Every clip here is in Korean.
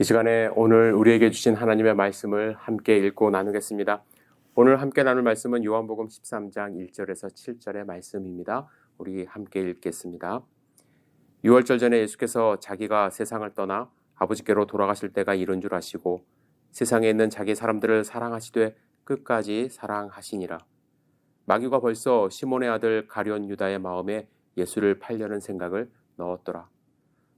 이 시간에 오늘 우리에게 주신 하나님의 말씀을 함께 읽고 나누겠습니다. 오늘 함께 나눌 말씀은 요한복음 13장 1절에서 7절의 말씀입니다. 우리 함께 읽겠습니다. 유월절 전에 예수께서 자기가 세상을 떠나 아버지께로 돌아가실 때가 이른 줄 아시고 세상에 있는 자기 사람들을 사랑하시되 끝까지 사랑하시니라. 마귀가 벌써 시몬의 아들 가룟 유다의 마음에 예수를 팔려는 생각을 넣었더라.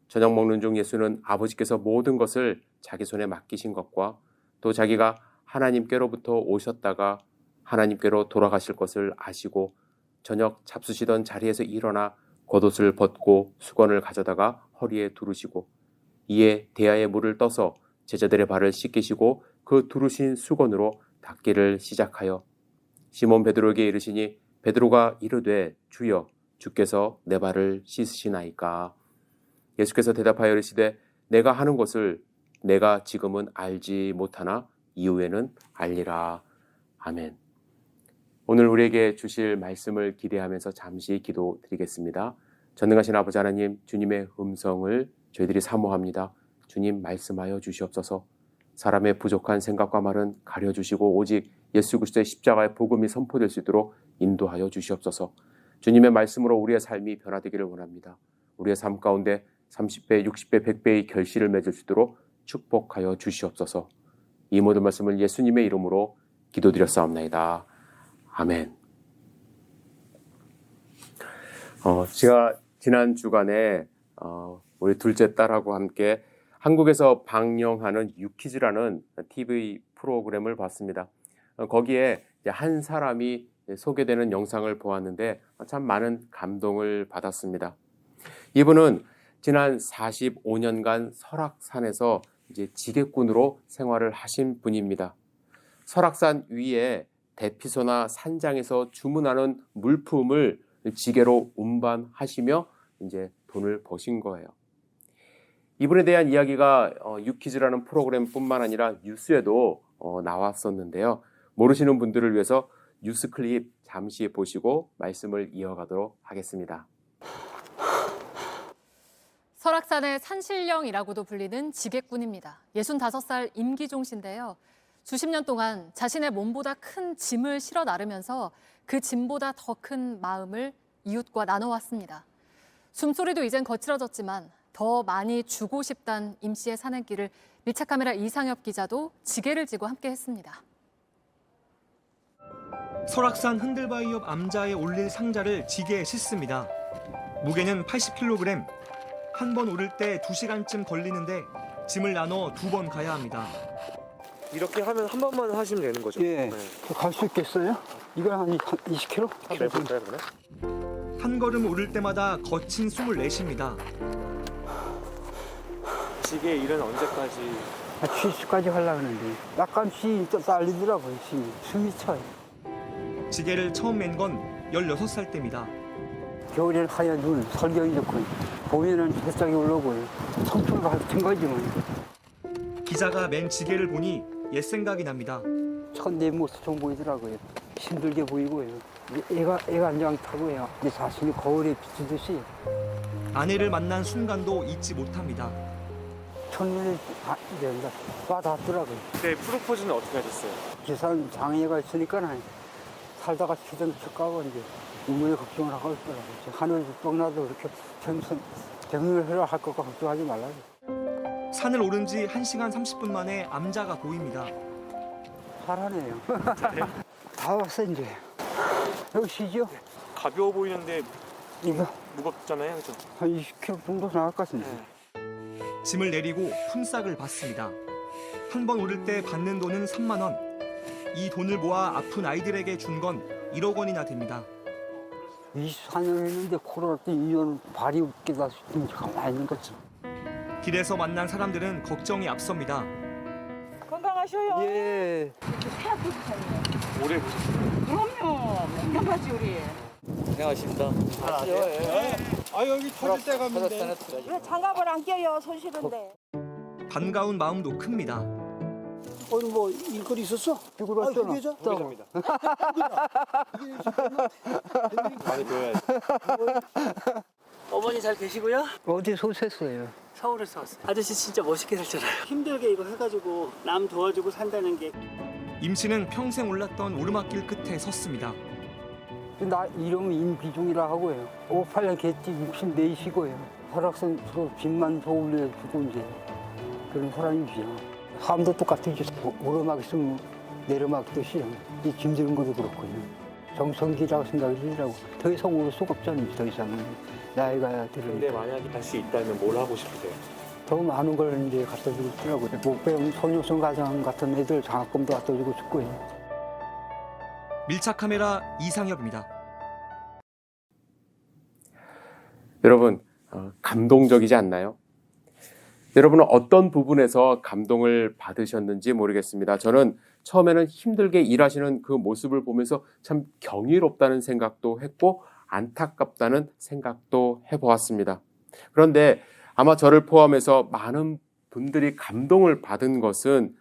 저녁 먹는 중 예수는 아버지께서 모든 것을 자기 손에 맡기신 것과 또 자기가 하나님께로부터 오셨다가 하나님께로 돌아가실 것을 아시고 저녁 잡수시던 자리에서 일어나 겉옷을 벗고 수건을 가져다가 허리에 두르시고 이에 대야에 물을 떠서 제자들의 발을 씻기시고 그 두르신 수건으로 닦기를 시작하여 시몬 베드로에게 이르시니 베드로가 이르되 주여 주께서 내 발을 씻으시나이까. 예수께서 대답하여 이르시되 내가 하는 것을 내가 지금은 알지 못하나 이후에는 알리라. 아멘. 오늘 우리에게 주실 말씀을 기대하면서 잠시 기도드리겠습니다. 전능하신 아버지 하나님, 주님의 음성을 저희들이 사모합니다. 주님 말씀하여 주시옵소서. 사람의 부족한 생각과 말은 가려주시고 오직 예수 그리스도의 십자가의 복음이 선포될 수 있도록 인도하여 주시옵소서. 주님의 말씀으로 우리의 삶이 변화되기를 원합니다. 우리의 삶 가운데 30배, 60배, 100배의 결실을 맺을 수 있도록 축복하여 주시옵소서. 이 모든 말씀을 예수님의 이름으로 기도드렸사옵나이다. 아멘. 제가 지난 주간에 우리 둘째 딸하고 함께 한국에서 방영하는 유퀴즈라는 TV 프로그램을 봤습니다. 거기에 한 사람이 소개되는 영상을 보았는데 참 많은 감동을 받았습니다. 이분은 지난 45년간 설악산에서 지게꾼으로 생활을 하신 분입니다. 설악산 위에 대피소나 산장에서 주문하는 물품을 지게로 운반하시며 돈을 버신 거예요. 이분에 대한 이야기가 유퀴즈라는 프로그램뿐만 아니라 뉴스에도 나왔었는데요. 모르시는 분들을 위해서 뉴스 클립 잠시 보시고 말씀을 이어가도록 하겠습니다. 설악산의 산신령이라고도 불리는 지게꾼입니다. 65살 임기종 씨인데요. 수십 년 동안 자신의 몸보다 큰 짐을 실어 나르면서 그 짐보다 더 큰 마음을 이웃과 나눠왔습니다. 숨소리도 이젠 거칠어졌지만 더 많이 주고 싶단 임 씨의 사는 길을 밀착카메라 이상엽 기자도 지게를 지고 함께했습니다. 설악산 흔들바위 옆 암자에 올릴 상자를 지게에 싣습니다. 무게는 80kg. 한 번 오를 때 2시간쯤 걸리는데 짐을 나눠 2번 가야 합니다. 이렇게 하면 한 번만 하시면 되는 거죠? 예. 갈 수 있겠어요? 이거 한 20km? 한 매볼까요, 그러면? 한 걸음 오를 때마다 거친 숨을 내쉽니다. 지게 일은 언제까지? 70까지 하려고 하는데 약간씩 또 딸리더라고요. 숨이 차요. 지게를 처음 맨 건 16살 때입니다. 겨울에는 하얀 눈, 설경이 좋고 봄에는 햇살이 올라오고 청춘 같은 거지 뭐. 기자가 맨 지게를 보니 옛 생각이 납니다. 첫 내 모습 좀 보이더라고요. 힘들게 보이고요. 애가 안장 타고요. 내 자신이 거울에 비추듯이 아내를 만난 순간도 잊지 못합니다. 첫눈에 와닿더라고요. 그때 프로포즈는 어떻게 하셨어요? 계산 장애가 있으니까 살다가 시든 척가고 눈물에 걱정을 하고 있더라고요. 하늘 뻥나도 그렇게 경을 하라 할 것과 걱정하지 말라고. 산을 오른 지 1시간 30분 만에 암자가 보입니다. 잘하네요. 다 왔어 이제. 여기 쉬죠? 가벼워 보이는데 이거 무겁잖아요, 그죠? 한 20kg 정도 나갈 것 같습니다. 짐을 내리고 품삯을 받습니다. 한 번 오를 때 받는 돈은 3만 원. 이 돈을 모아 아픈 아이들에게 준 건 1억 원이나 됩니다. 24년 했는데 코로나 때 2년 발이 웃기다 싶으면 가만히 있는 거지. 길에서 만난 사람들은 걱정이 앞섭니다. 건강하셔요. 예. 오래 보셨어요? 그럼요. 건강하지 우리. 고생하십니다. 아 여기 터질 때 가면 왜 장갑을 안 껴요? 손 시는데. 반가운 마음도 큽니다. 오늘 뭐 일거리 있었어? 누구 왔잖아. 후계자? 후계자입니다. 많이 배워야지. 어머니 잘 계시고요? 어디서 오셨어요? 서울에서 왔어요. 아저씨 진짜 멋있게 살잖아요. 힘들게 이거 해가지고 남 도와주고 산다는 게. 임 씨는 평생 올랐던 오르막길 끝에 섰습니다. 나 이름은 임기중이라 하고요. 58년 개띠 64시고요. 설악산으로 빚만 서울려주고 이제 그런 사람이죠. 삶도 똑같아요. 오르막 있으면 내리막 듯이 이 힘든 것도 그렇고요. 정성기라고 생각이라고 더 이상 오를 수가 없잖아요. 더 이상은 나이가 근데 들으니까 만약에 할 수 있다면 뭘 하고 싶으세요? 더 많은 걸 이제 갖다 주고 싶더라고요. 못 배운 소녀성 가정 같은 애들 장학금도 갖다 주고 싶고요. 밀착 카메라 이상엽입니다. 여러분, 감동적이지 않나요? 여러분은 어떤 부분에서 감동을 받으셨는지 모르겠습니다. 저는 처음에는 힘들게 일하시는 그 모습을 보면서 참 경이롭다는 생각도 했고 안타깝다는 생각도 해보았습니다. 그런데 아마 저를 포함해서 많은 분들이 감동을 받은 것은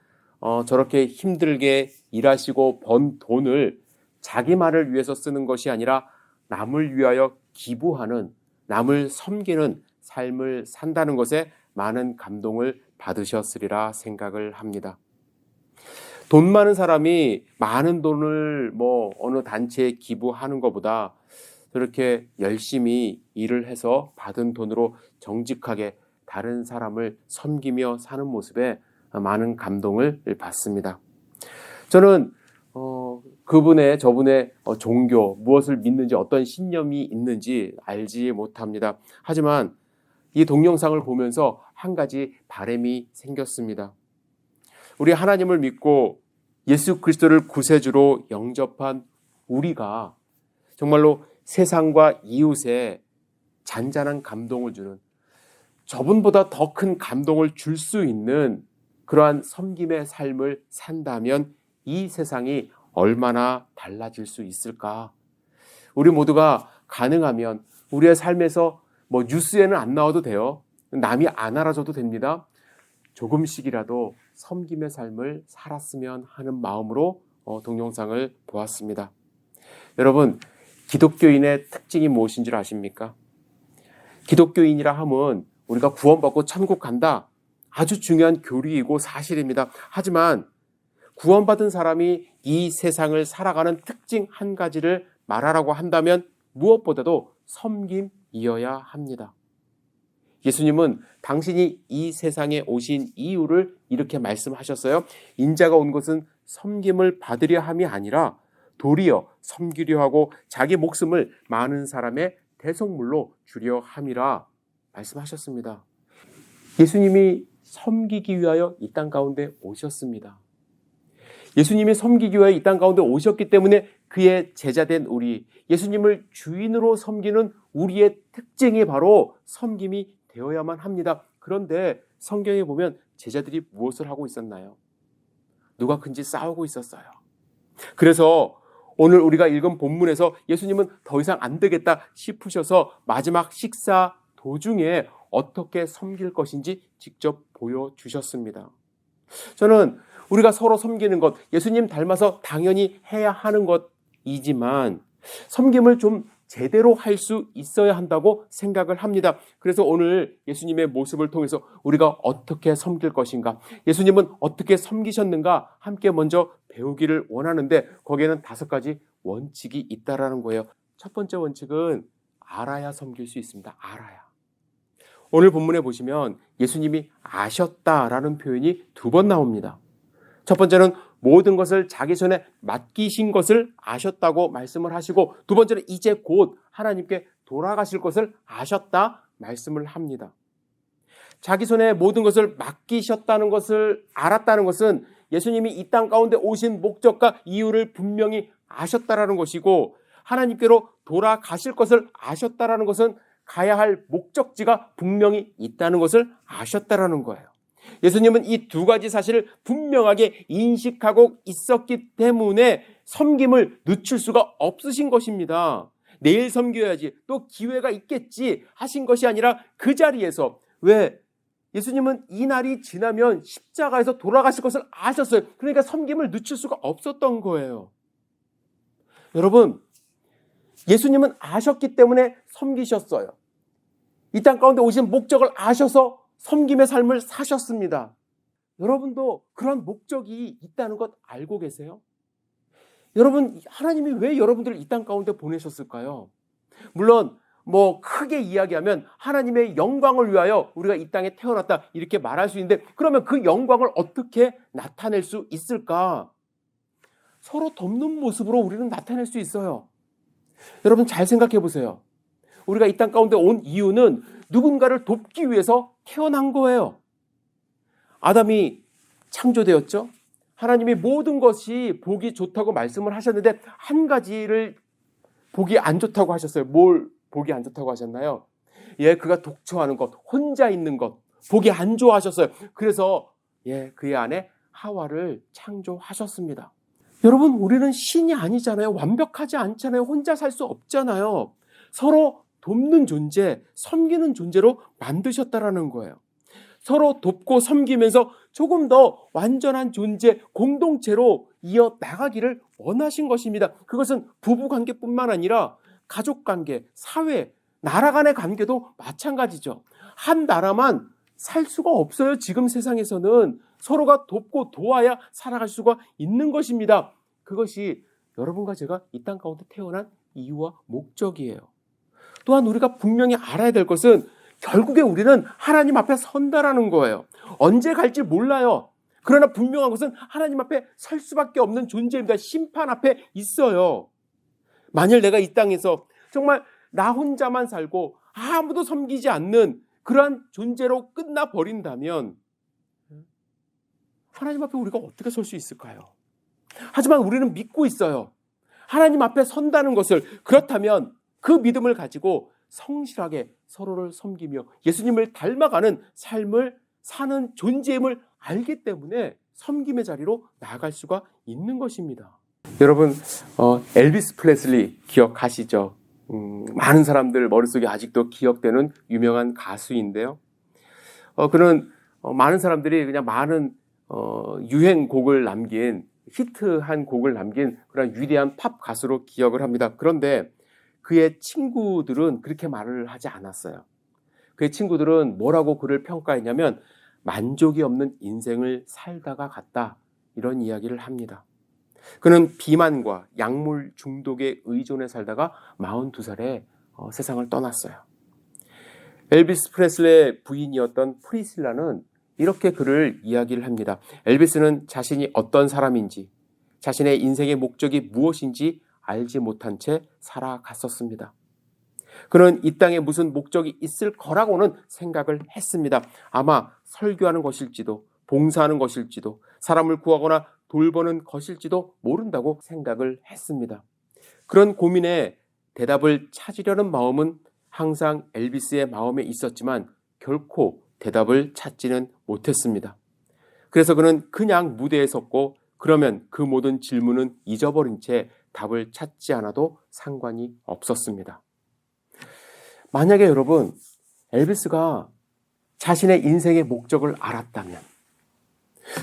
저렇게 힘들게 일하시고 번 돈을 자기만을 위해서 쓰는 것이 아니라 남을 위하여 기부하는, 남을 섬기는 삶을 산다는 것에 많은 감동을 받으셨으리라 생각을 합니다. 돈 많은 사람이 많은 돈을 어느 단체에 기부하는 것보다 저렇게 열심히 일을 해서 받은 돈으로 정직하게 다른 사람을 섬기며 사는 모습에 많은 감동을 받습니다. 저는 저분의 종교, 무엇을 믿는지 어떤 신념이 있는지 알지 못합니다. 하지만 이 동영상을 보면서 한 가지 바람이 생겼습니다. 우리 하나님을 믿고 예수 그리스도를 구세주로 영접한 우리가 정말로 세상과 이웃에 잔잔한 감동을 주는, 저분보다 더 큰 감동을 줄 수 있는 그러한 섬김의 삶을 산다면 이 세상이 얼마나 달라질 수 있을까? 우리 모두가 가능하면 우리의 삶에서 뉴스에는 안 나와도 돼요. 남이 안 알아줘도 됩니다. 조금씩이라도 섬김의 삶을 살았으면 하는 마음으로 동영상을 보았습니다. 여러분, 기독교인의 특징이 무엇인 줄 아십니까? 기독교인이라 함은 우리가 구원받고 천국 간다. 아주 중요한 교리이고 사실입니다. 하지만 구원받은 사람이 이 세상을 살아가는 특징 한 가지를 말하라고 한다면 무엇보다도 섬김이어야 합니다. 예수님은 당신이 이 세상에 오신 이유를 이렇게 말씀하셨어요. 인자가 온 것은 섬김을 받으려 함이 아니라 도리어 섬기려 하고 자기 목숨을 많은 사람의 대속물로 주려 함이라 말씀하셨습니다. 예수님이 섬기기 위하여 이 땅 가운데 오셨습니다. 예수님이 섬기기 위하여 이 땅 가운데 오셨기 때문에 그의 제자된 우리, 예수님을 주인으로 섬기는 우리의 특징이 바로 섬김이 되어야만 합니다. 그런데 성경에 보면 제자들이 무엇을 하고 있었나요? 누가 큰지 싸우고 있었어요. 그래서 오늘 우리가 읽은 본문에서 예수님은 더 이상 안 되겠다 싶으셔서 마지막 식사 도중에 어떻게 섬길 것인지 직접 보여주셨습니다. 저는 우리가 서로 섬기는 것, 예수님 닮아서 당연히 해야 하는 것이지만 섬김을 좀 제대로 할 수 있어야 한다고 생각을 합니다. 그래서 오늘 예수님의 모습을 통해서 우리가 어떻게 섬길 것인가, 예수님은 어떻게 섬기셨는가 함께 먼저 배우기를 원하는데 거기에는 5가지 원칙이 있다라는 거예요. 첫 번째 원칙은 알아야 섬길 수 있습니다. 알아야. 오늘 본문에 보시면 예수님이 아셨다라는 표현이 2번 나옵니다. 첫 번째는 모든 것을 자기 손에 맡기신 것을 아셨다고 말씀을 하시고, 두 번째는 이제 곧 하나님께 돌아가실 것을 아셨다 말씀을 합니다. 자기 손에 모든 것을 맡기셨다는 것을 알았다는 것은 예수님이 이 땅 가운데 오신 목적과 이유를 분명히 아셨다라는 것이고, 하나님께로 돌아가실 것을 아셨다라는 것은 가야 할 목적지가 분명히 있다는 것을 아셨다라는 거예요. 예수님은 이 2가지 사실을 분명하게 인식하고 있었기 때문에 섬김을 늦출 수가 없으신 것입니다. 내일 섬겨야지, 또 기회가 있겠지 하신 것이 아니라 그 자리에서, 왜? 예수님은 이 날이 지나면 십자가에서 돌아가실 것을 아셨어요. 그러니까 섬김을 늦출 수가 없었던 거예요. 여러분, 예수님은 아셨기 때문에 섬기셨어요. 이 땅 가운데 오신 목적을 아셔서 섬김의 삶을 사셨습니다. 여러분도 그런 목적이 있다는 것 알고 계세요? 여러분, 하나님이 왜 여러분들을 이 땅 가운데 보내셨을까요? 물론 크게 이야기하면 하나님의 영광을 위하여 우리가 이 땅에 태어났다 이렇게 말할 수 있는데, 그러면 그 영광을 어떻게 나타낼 수 있을까? 서로 돕는 모습으로 우리는 나타낼 수 있어요. 여러분 잘 생각해 보세요. 우리가 이 땅 가운데 온 이유는 누군가를 돕기 위해서 태어난 거예요. 아담이 창조되었죠. 하나님이 모든 것이 보기 좋다고 말씀을 하셨는데 한 가지를 보기 안 좋다고 하셨어요. 뭘 보기 안 좋다고 하셨나요? 그가 독처하는 것, 혼자 있는 것, 보기 안 좋아하셨어요. 그래서 그의 아내 하와를 창조하셨습니다. 여러분, 우리는 신이 아니잖아요. 완벽하지 않잖아요. 혼자 살 수 없잖아요. 서로 돕는 존재, 섬기는 존재로 만드셨다라는 거예요. 서로 돕고 섬기면서 조금 더 완전한 존재, 공동체로 이어 나가기를 원하신 것입니다. 그것은 부부관계뿐만 아니라 가족관계, 사회, 나라 간의 관계도 마찬가지죠. 한 나라만 살 수가 없어요. 지금 세상에서는 서로가 돕고 도와야 살아갈 수가 있는 것입니다. 그것이 여러분과 제가 이 땅 가운데 태어난 이유와 목적이에요. 또한 우리가 분명히 알아야 될 것은 결국에 우리는 하나님 앞에 선다라는 거예요. 언제 갈지 몰라요. 그러나 분명한 것은 하나님 앞에 설 수밖에 없는 존재입니다. 심판 앞에 있어요. 만일 내가 이 땅에서 정말 나 혼자만 살고 아무도 섬기지 않는 그러한 존재로 끝나버린다면 하나님 앞에 우리가 어떻게 설 수 있을까요? 하지만 우리는 믿고 있어요. 하나님 앞에 선다는 것을. 그렇다면 그 믿음을 가지고 성실하게 서로를 섬기며 예수님을 닮아가는 삶을 사는 존재임을 알기 때문에 섬김의 자리로 나아갈 수가 있는 것입니다. 여러분, 엘비스 프레슬리 기억하시죠? 많은 사람들 머릿속에 아직도 기억되는 유명한 가수인데요. 그는 많은 사람들이 그냥 많은 유행곡을 남긴, 히트한 곡을 남긴 그런 위대한 팝 가수로 기억을 합니다. 그런데 그의 친구들은 그렇게 말을 하지 않았어요. 그의 친구들은 뭐라고 그를 평가했냐면 만족이 없는 인생을 살다가 갔다, 이런 이야기를 합니다. 그는 비만과 약물 중독에 의존해 살다가 42살에 세상을 떠났어요. 엘비스 프레슬리의 부인이었던 프리실라는 이렇게 그를 이야기를 합니다. 엘비스는 자신이 어떤 사람인지, 자신의 인생의 목적이 무엇인지 알지 못한 채 살아갔었습니다. 그는 이 땅에 무슨 목적이 있을 거라고는 생각을 했습니다. 아마 설교하는 것일지도, 봉사하는 것일지도, 사람을 구하거나 돌보는 것일지도 모른다고 생각을 했습니다. 그런 고민에 대답을 찾으려는 마음은 항상 엘비스의 마음에 있었지만 결코 대답을 찾지는 못했습니다. 그래서 그는 그냥 무대에 섰고 그러면 그 모든 질문은 잊어버린 채 답을 찾지 않아도 상관이 없었습니다. 만약에 여러분, 엘비스가 자신의 인생의 목적을 알았다면,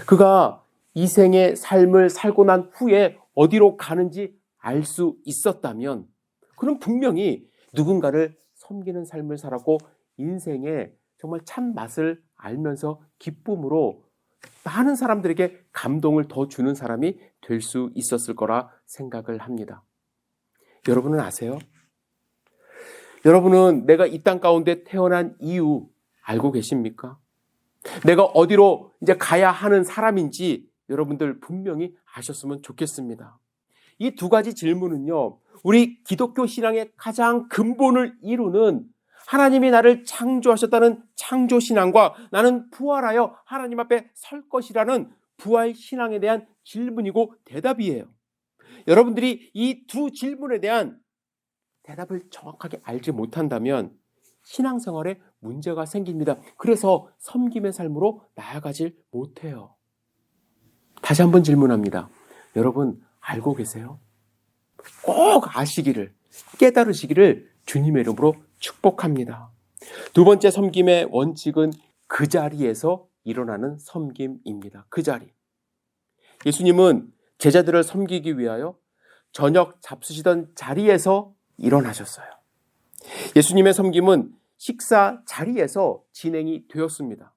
그가 이 생의 삶을 살고 난 후에 어디로 가는지 알 수 있었다면, 그는 분명히 누군가를 섬기는 삶을 살았고 인생의 정말 참 맛을 알면서 기쁨으로 많은 사람들에게 감동을 더 주는 사람이 될 수 있었을 거라 생각을 합니다. 여러분은 아세요? 여러분은 내가 이 땅 가운데 태어난 이유 알고 계십니까? 내가 어디로 이제 가야 하는 사람인지 여러분들 분명히 아셨으면 좋겠습니다. 이 두 가지 질문은요, 우리 기독교 신앙의 가장 근본을 이루는 하나님이 나를 창조하셨다는 창조신앙과 나는 부활하여 하나님 앞에 설 것이라는 부활신앙에 대한 질문이고 대답이에요. 여러분들이 이 두 질문에 대한 대답을 정확하게 알지 못한다면 신앙생활에 문제가 생깁니다. 그래서 섬김의 삶으로 나아가질 못해요. 다시 한번 질문합니다. 여러분 알고 계세요? 꼭 아시기를, 깨달으시기를 주님의 이름으로 축복합니다. 두 번째 섬김의 원칙은 그 자리에서 일어나는 섬김입니다. 그 자리. 예수님은 제자들을 섬기기 위하여 저녁 잡수시던 자리에서 일어나셨어요. 예수님의 섬김은 식사 자리에서 진행이 되었습니다.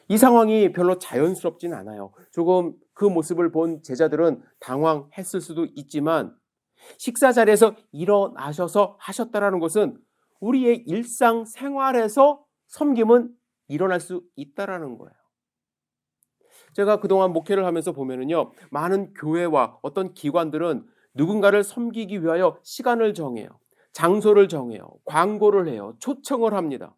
이 상황이 별로 자연스럽진 않아요. 조금 그 모습을 본 제자들은 당황했을 수도 있지만 식사 자리에서 일어나셔서 하셨다라는 것은 우리의 일상 생활에서 섬김은 일어날 수 있다라는 거예요. 제가 그동안 목회를 하면서 보면은요, 많은 교회와 어떤 기관들은 누군가를 섬기기 위하여 시간을 정해요. 장소를 정해요. 광고를 해요. 초청을 합니다.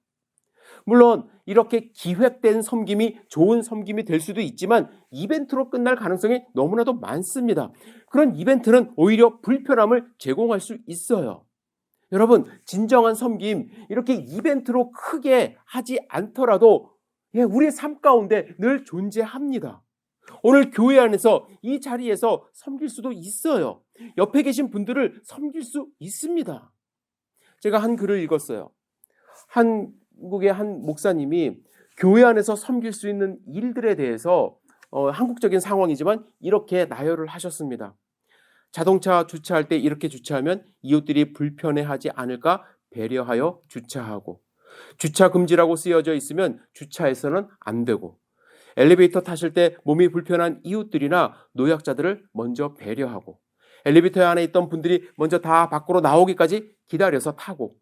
물론 이렇게 기획된 섬김이 좋은 섬김이 될 수도 있지만 이벤트로 끝날 가능성이 너무나도 많습니다. 그런 이벤트는 오히려 불편함을 제공할 수 있어요. 여러분, 진정한 섬김, 이렇게 이벤트로 크게 하지 않더라도 우리의 삶 가운데 늘 존재합니다. 오늘 교회 안에서 이 자리에서 섬길 수도 있어요. 옆에 계신 분들을 섬길 수 있습니다. 제가 한 글을 읽었어요. 한국의 한 목사님이 교회 안에서 섬길 수 있는 일들에 대해서 한국적인 상황이지만 이렇게 나열을 하셨습니다. 자동차 주차할 때 이렇게 주차하면 이웃들이 불편해하지 않을까 배려하여 주차하고, 주차 금지라고 쓰여져 있으면 주차해서는 안 되고, 엘리베이터 타실 때 몸이 불편한 이웃들이나 노약자들을 먼저 배려하고, 엘리베이터 안에 있던 분들이 먼저 다 밖으로 나오기까지 기다려서 타고,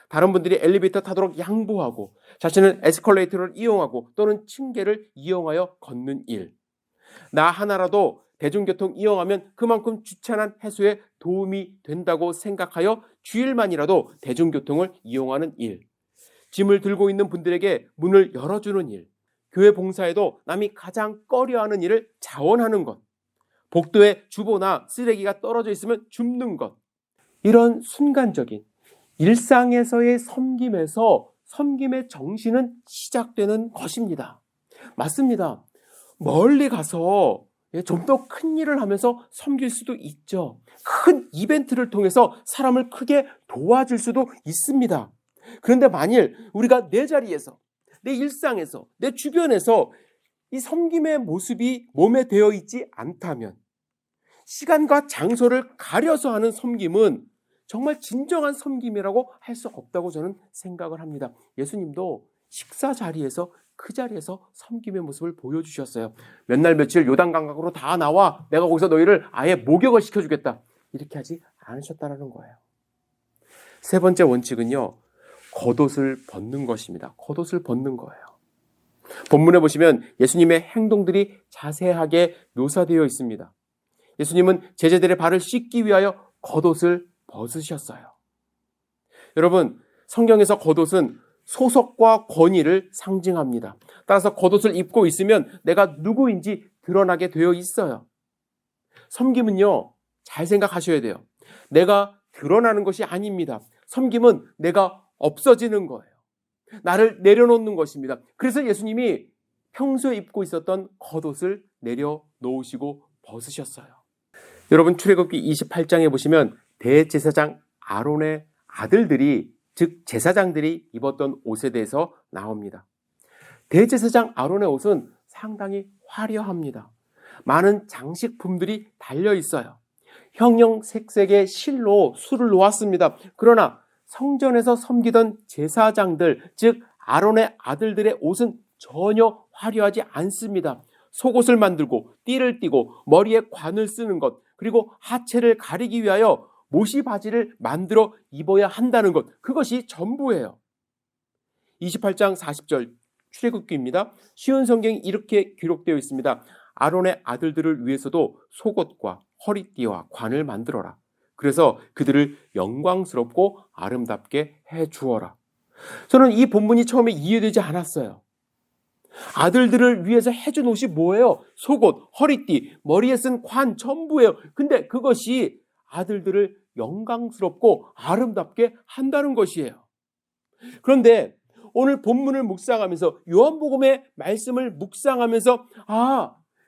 다른 분들이 엘리베이터 타도록 양보하고, 자신은 에스컬레이터를 이용하고 또는 층계를 이용하여 걷는 일. 나 하나라도 대중교통 이용하면 그만큼 주차난 해소에 도움이 된다고 생각하여 주일만이라도 대중교통을 이용하는 일. 짐을 들고 있는 분들에게 문을 열어주는 일. 교회 봉사에도 남이 가장 꺼려하는 일을 자원하는 것. 복도에 주보나 쓰레기가 떨어져 있으면 줍는 것. 이런 순간적인 일상에서의 섬김에서 섬김의 정신은 시작되는 것입니다. 맞습니다. 멀리 가서 좀 더 큰 일을 하면서 섬길 수도 있죠. 큰 이벤트를 통해서 사람을 크게 도와줄 수도 있습니다. 그런데 만일 우리가 내 자리에서, 내 일상에서, 내 주변에서 이 섬김의 모습이 몸에 되어 있지 않다면, 시간과 장소를 가려서 하는 섬김은 정말 진정한 섬김이라고 할 수 없다고 저는 생각을 합니다. 예수님도 식사 자리에서, 그 자리에서 섬김의 모습을 보여주셨어요. 몇 날 며칠 요단 강강으로 다 나와, 내가 거기서 너희를 아예 목욕을 시켜주겠다, 이렇게 하지 않으셨다는 거예요. 세 번째 원칙은요, 겉옷을 벗는 것입니다. 겉옷을 벗는 거예요. 본문에 보시면 예수님의 행동들이 자세하게 묘사되어 있습니다. 예수님은 제자들의 발을 씻기 위하여 겉옷을 벗으셨어요. 여러분, 성경에서 겉옷은 소속과 권위를 상징합니다. 따라서 겉옷을 입고 있으면 내가 누구인지 드러나게 되어 있어요. 섬김은요, 잘 생각하셔야 돼요. 내가 드러나는 것이 아닙니다. 섬김은 내가 없어지는 거예요. 나를 내려놓는 것입니다. 그래서 예수님이 평소에 입고 있었던 겉옷을 내려놓으시고 벗으셨어요. 여러분, 출애굽기 28장에 보시면 대제사장 아론의 아들들이, 즉 제사장들이 입었던 옷에 대해서 나옵니다. 대제사장 아론의 옷은 상당히 화려합니다. 많은 장식품들이 달려 있어요. 형형색색의 실로 술을 놓았습니다. 그러나 성전에서 섬기던 제사장들, 즉 아론의 아들들의 옷은 전혀 화려하지 않습니다. 속옷을 만들고 띠를 띠고 머리에 관을 쓰는 것, 그리고 하체를 가리기 위하여 모시 바지를 만들어 입어야 한다는 것, 그것이 전부예요. 28장 40절 출애굽기입니다. 쉬운 성경이 이렇게 기록되어 있습니다. 아론의 아들들을 위해서도 속옷과 허리띠와 관을 만들어라. 그래서 그들을 영광스럽고 아름답게 해주어라. 저는 이 본문이 처음에 이해되지 않았어요. 아들들을 위해서 해준 옷이 뭐예요? 속옷, 허리띠, 머리에 쓴 관 전부예요. 근데 그것이 아들들을 영광스럽고 아름답게 한다는 것이에요. 그런데 오늘 본문을 묵상하면서, 요한복음의 말씀을 묵상하면서,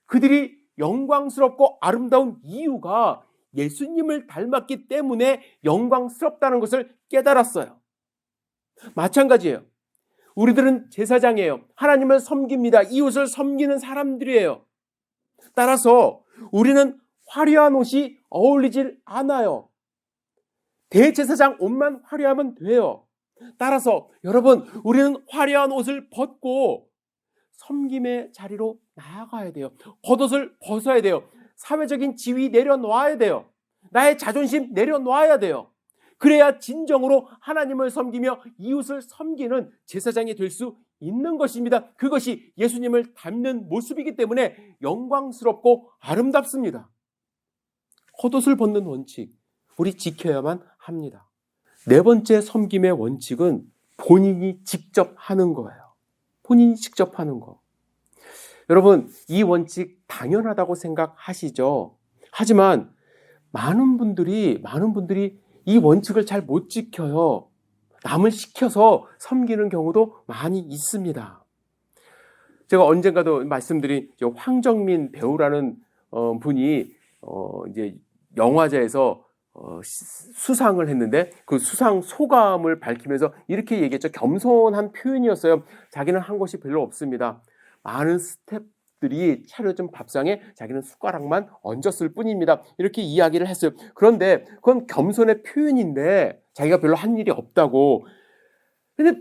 그들이 영광스럽고 아름다운 이유가 예수님을 닮았기 때문에 영광스럽다는 것을 깨달았어요. 마찬가지예요. 우리들은 제사장이에요. 하나님을 섬깁니다. 이웃을 섬기는 사람들이에요. 따라서 우리는 화려한 옷이 어울리질 않아요. 대제사장 옷만 화려하면 돼요. 따라서 여러분, 우리는 화려한 옷을 벗고 섬김의 자리로 나아가야 돼요. 겉옷을 벗어야 돼요. 사회적인 지위 내려놓아야 돼요. 나의 자존심 내려놓아야 돼요. 그래야 진정으로 하나님을 섬기며 이웃을 섬기는 제사장이 될 수 있는 것입니다. 그것이 예수님을 닮는 모습이기 때문에 영광스럽고 아름답습니다. 겉옷을 벗는 원칙, 우리 지켜야만 합니다. 네 번째 섬김의 원칙은 본인이 직접 하는 거예요. 본인이 직접 하는 거. 여러분, 이 원칙 당연하다고 생각하시죠? 하지만 많은 분들이 이 원칙을 잘 못 지켜요. 남을 시켜서 섬기는 경우도 많이 있습니다. 제가 언젠가도 말씀드린 황정민 배우라는 분이 이제 영화제에서 수상을 했는데 그 수상 소감을 밝히면서 이렇게 얘기했죠. 겸손한 표현이었어요. 자기는 한 것이 별로 없습니다. 많은 스태프들이 차려준 밥상에 자기는 숟가락만 얹었을 뿐입니다. 이렇게 이야기를 했어요. 그런데 그건 겸손의 표현인데 자기가 별로 한 일이 없다고. 근데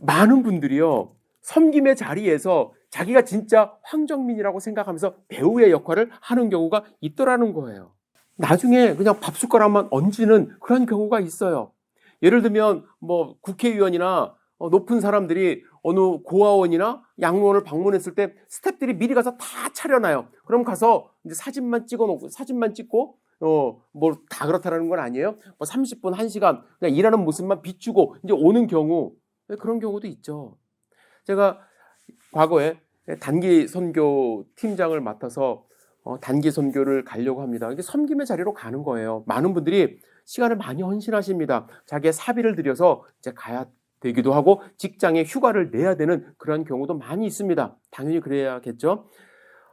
많은 분들이요, 섬김의 자리에서 자기가 진짜 황정민이라고 생각하면서 배우의 역할을 하는 경우가 있더라는 거예요. 나중에 그냥 밥 숟가락만 얹는 그런 경우가 있어요. 예를 들면 뭐 국회의원이나 높은 사람들이 어느 고아원이나 양로원을 방문했을 때 스태프들이 미리 가서 다 차려놔요. 그럼 가서 이제 사진만 찍고 뭐 다 그렇다라는 건 아니에요. 뭐 30분, 1시간 그냥 일하는 모습만 비추고 이제 오는 경우, 그런 경우도 있죠. 제가 과거에 단기 선교 팀장을 맡아서 단기 선교를 가려고 합니다. 이게 섬김의 자리로 가는 거예요. 많은 분들이 시간을 많이 헌신하십니다. 자기의 사비를 들여서 이제 가야 되기도 하고 직장에 휴가를 내야 되는 그런 경우도 많이 있습니다. 당연히 그래야겠죠.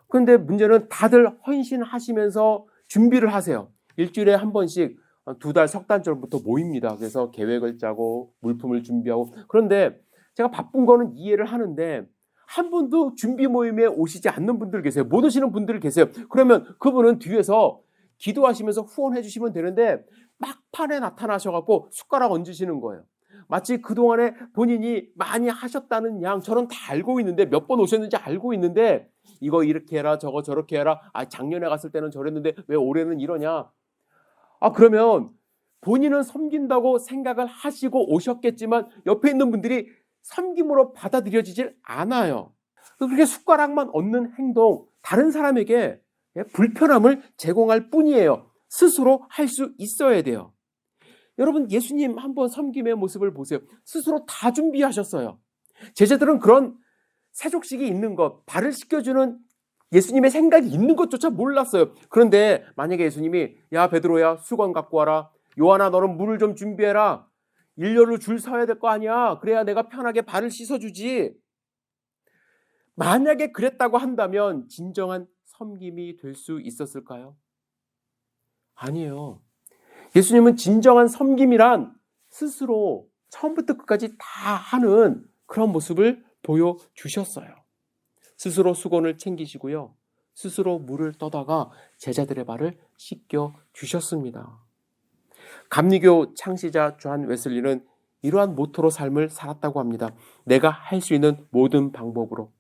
그런데 문제는 다들 헌신하시면서 준비를 하세요. 일주일에 한 번씩 2달, 석 달 전부터 모입니다. 그래서 계획을 짜고 물품을 준비하고. 그런데 제가 바쁜 거는 이해를 하는데 한 분도 준비 모임에 오시지 않는 분들 계세요. 못 오시는 분들 계세요. 그러면 그분은 뒤에서 기도하시면서 후원해 주시면 되는데 막판에 나타나셔갖고 숟가락 얹으시는 거예요. 마치 그동안에 본인이 많이 하셨다는 양, 저는 다 알고 있는데, 몇 번 오셨는지 알고 있는데 이거 이렇게 해라, 저거 저렇게 해라, 작년에 갔을 때는 저랬는데 왜 올해는 이러냐. 그러면 본인은 섬긴다고 생각을 하시고 오셨겠지만 옆에 있는 분들이 섬김으로 받아들여지질 않아요. 그렇게 숟가락만 얹는 행동, 다른 사람에게 불편함을 제공할 뿐이에요. 스스로 할 수 있어야 돼요. 여러분, 예수님 한번 섬김의 모습을 보세요. 스스로 다 준비하셨어요. 제자들은 그런 세족식이 있는 것, 발을 씻겨주는 예수님의 생각이 있는 것조차 몰랐어요. 그런데 만약에 예수님이 야 베드로야 수건 갖고 와라, 요한아 너는 물을 좀 준비해라, 일렬로 줄 서야 될 거 아니야. 그래야 내가 편하게 발을 씻어주지. 만약에 그랬다고 한다면 진정한 섬김이 될 수 있었을까요? 아니에요. 예수님은 진정한 섬김이란 스스로 처음부터 끝까지 다 하는 그런 모습을 보여주셨어요. 스스로 수건을 챙기시고요. 스스로 물을 떠다가 제자들의 발을 씻겨주셨습니다. 감리교 창시자 존 웨슬리는 이러한 모토로 삶을 살았다고 합니다. 내가 할 수 있는 모든 방법으로,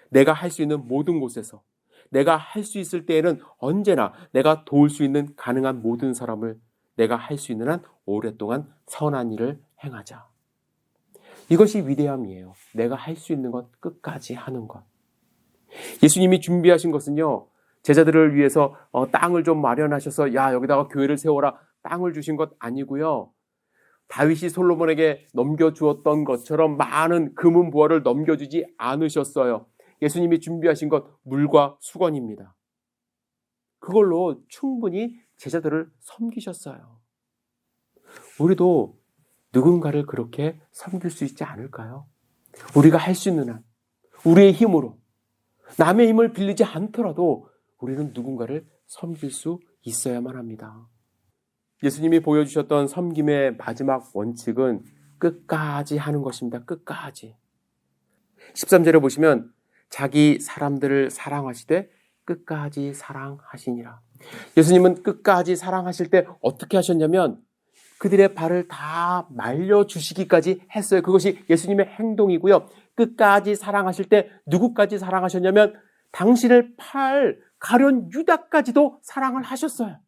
내가 할 수 있는 모든 곳에서, 내가 할 수 있을 때에는 언제나 내가 도울 수 있는 가능한 모든 사람을 내가 할 수 있는 한 오랫동안 선한 일을 행하자. 이것이 위대함이에요. 내가 할 수 있는 것 끝까지 하는 것. 예수님이 준비하신 것은요, 제자들을 위해서 땅을 좀 마련하셔서 야 여기다가 교회를 세워라, 땅을 주신 것 아니고요. 다윗이 솔로몬에게 넘겨주었던 것처럼 많은 금은 보화를 넘겨주지 않으셨어요. 예수님이 준비하신 것 물과 수건입니다. 그걸로 충분히 제자들을 섬기셨어요. 우리도 누군가를 그렇게 섬길 수 있지 않을까요? 우리가 할 수 있는 한, 우리의 힘으로, 남의 힘을 빌리지 않더라도 우리는 누군가를 섬길 수 있어야만 합니다. 예수님이 보여주셨던 섬김의 마지막 원칙은 끝까지 하는 것입니다. 끝까지. 13절에 보시면 자기 사람들을 사랑하시되 끝까지 사랑하시니라. 예수님은 끝까지 사랑하실 때 어떻게 하셨냐면 그들의 발을 다 말려주시기까지 했어요. 그것이 예수님의 행동이고요. 끝까지 사랑하실 때 누구까지 사랑하셨냐면 당신을 가련 유다까지도 사랑을 하셨어요.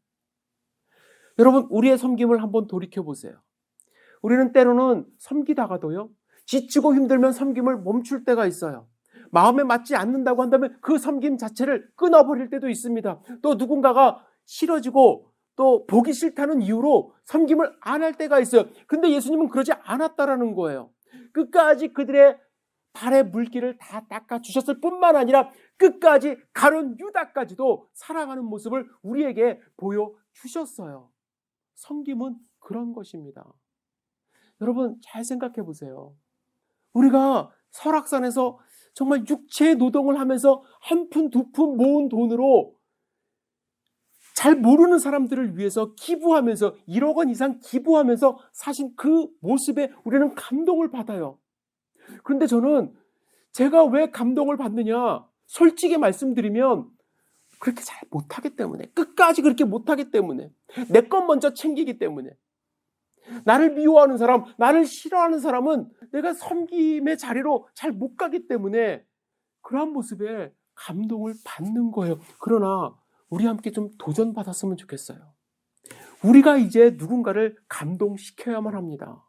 여러분, 우리의 섬김을 한번 돌이켜보세요. 우리는 때로는 섬기다가도요, 지치고 힘들면 섬김을 멈출 때가 있어요. 마음에 맞지 않는다고 한다면 그 섬김 자체를 끊어버릴 때도 있습니다. 또 누군가가 싫어지고 또 보기 싫다는 이유로 섬김을 안 할 때가 있어요. 근데 예수님은 그러지 않았다라는 거예요. 끝까지 그들의 발의 물기를 다 닦아주셨을 뿐만 아니라 끝까지 가룟 유다까지도 사랑하는 모습을 우리에게 보여주셨어요. 섬김은 그런 것입니다. 여러분, 잘 생각해 보세요. 우리가 설악산에서 정말 육체의 노동을 하면서 한 푼, 두 푼 모은 돈으로 잘 모르는 사람들을 위해서 기부하면서 1억 원 이상 기부하면서 사신 그 모습에 우리는 감동을 받아요. 그런데 저는 제가 왜 감동을 받느냐? 솔직히 말씀드리면 그렇게 잘 못하기 때문에, 끝까지 그렇게 못하기 때문에, 내 것 먼저 챙기기 때문에, 나를 미워하는 사람, 나를 싫어하는 사람은 내가 섬김의 자리로 잘 못 가기 때문에 그러한 모습에 감동을 받는 거예요. 그러나 우리 함께 좀 도전받았으면 좋겠어요. 우리가 이제 누군가를 감동시켜야만 합니다.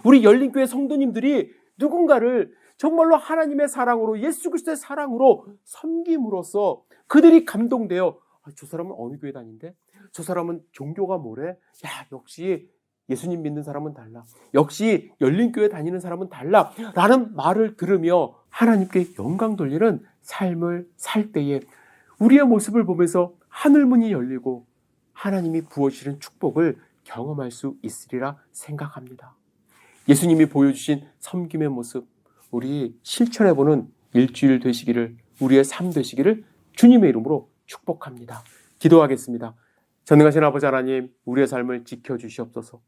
우리 열린교회 성도님들이 누군가를 정말로 하나님의 사랑으로, 예수 그리스도의 사랑으로 섬김으로써 그들이 감동되어, 저 사람은 어느 교회 다닌대? 저 사람은 종교가 뭐래? 야, 역시 예수님 믿는 사람은 달라. 역시 열린교회 다니는 사람은 달라. 라는 말을 들으며 하나님께 영광 돌리는 삶을 살 때에 우리의 모습을 보면서 하늘문이 열리고 하나님이 부어주시는 축복을 경험할 수 있으리라 생각합니다. 예수님이 보여주신 섬김의 모습, 우리 실천해보는 일주일 되시기를, 우리의 삶 되시기를 주님의 이름으로 축복합니다. 기도하겠습니다. 전능하신 아버지 하나님, 우리의 삶을 지켜주시옵소서.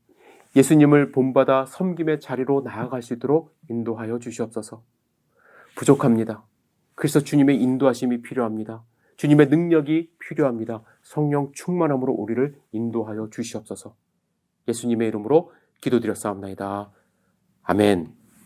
예수님을 본받아 섬김의 자리로 나아갈 수 있도록 인도하여 주시옵소서. 부족합니다. 그래서 주님의 인도하심이 필요합니다. 주님의 능력이 필요합니다. 성령 충만함으로 우리를 인도하여 주시옵소서. 예수님의 이름으로 기도드렸사옵나이다. 아멘.